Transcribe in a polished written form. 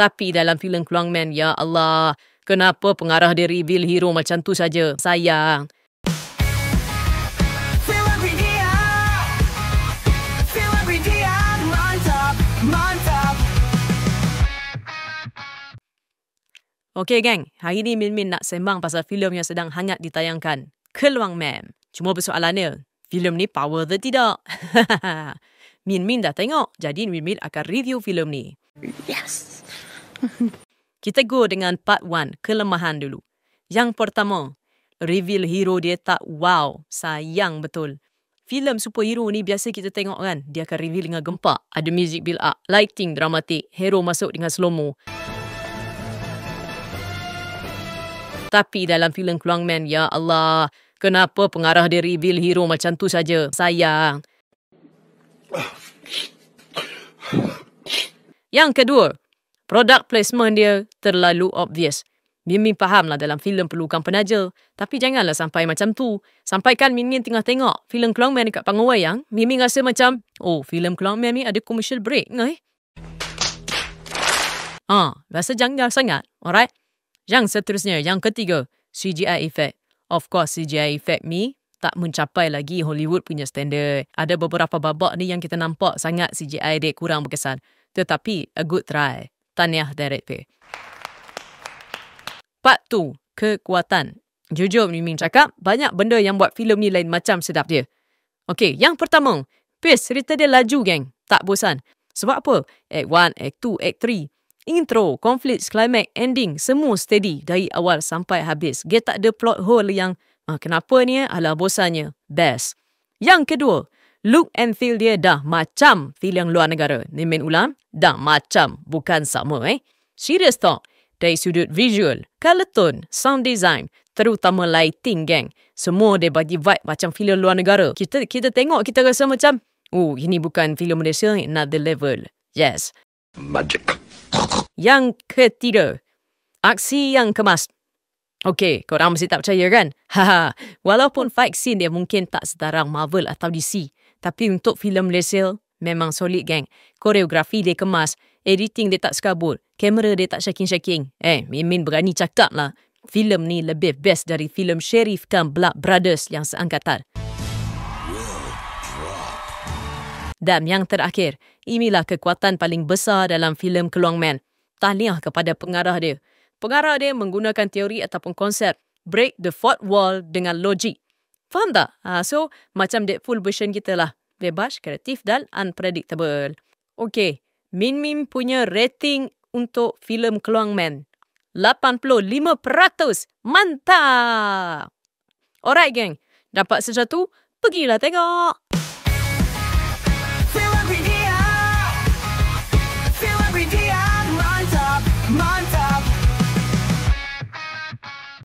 Tapi dalam filem Keluang Man, ya Allah, kenapa pengarah dia reveal hero macam tu saja? Sayang. Okey geng, hari ni Min Min nak sembang pasal filem yang sedang hangat ditayangkan, Keluang Man. Cuma persoalannya, filem ni power ke tidak? Min Min dah tengok, jadi Min Min akan review filem ni. Yes. Kita go dengan part 1, kelemahan dulu. Yang pertama, reveal hero dia tak wow, sayang betul. Filem superhero ni biasa kita tengok kan, dia akan reveal dengan gempak. Ada music build up, lighting dramatik, hero masuk dengan slow-mo. Tapi dalam filem Keluang Man, ya Allah, kenapa pengarah dia reveal hero macam tu saja? Sayang. Yang kedua, product placement dia terlalu obvious. Min Min faham lah dalam filem perlukan penaja, tapi janganlah sampai macam tu. Sampaikan Min Min tengah tengok filem Keluang Man dekat panggung wayang, Min Min rasa macam, oh, filem Keluang Man ni ada commercial break ke? Rasa janggal sangat. Alright. Yang seterusnya, yang ketiga, CGI effect. Of course, CGI effect ni tak mencapai lagi Hollywood punya standard. Ada beberapa babak ni yang kita nampak sangat CGI dia kurang berkesan. Tetapi, a good try. Tahniah director. Part 2, kekuatan. Jujur Min Min cakap, banyak benda yang buat filem ni lain macam sedap dia. Okey, yang pertama, pace cerita dia laju geng. Tak bosan. Sebab apa? Act 1, Act 2, Act 3. Intro, konflik, climax, ending, semua steady dari awal sampai habis. Dia tak ada plot hole yang, kenapa ni? Alah bosannya. Best. Yang kedua, look and feel dia dah macam filem luar negara. Min Min ulang, dah macam, bukan sama Serious talk. Dari sudut visual, color tone, sound design, terutama lighting geng. Semua dia bagi vibe macam filem luar negara. Kita tengok, kita rasa macam, oh, ini bukan filem Malaysia, another level. Yes. Magic. Yang ketiga, aksi yang kemas. Okey, korang mesti tak percaya kan? Walaupun fight scene dia mungkin tak sedarang Marvel atau DC, tapi untuk filem Malaysia, memang solid geng. Koreografi dia kemas, editing dia tak sekabut, kamera dia tak shaking-shaking. Min Min berani cakap lah, filem ni lebih best dari filem Sherif dan Blood Brothers yang seangkatan. Dan yang terakhir, inilah kekuatan paling besar dalam filem Keluang Man. Tahniah kepada pengarah dia. Pengarah dia menggunakan teori ataupun konsep break the fourth wall dengan logik. Faham tak? So, macam Deadpool version kita lah. Bebas, kreatif dan unpredictable. Okey, Min Min punya rating untuk filem Keluang Man, 85%. Mantap! Alright geng, dapat sesuatu? Pergilah tengok.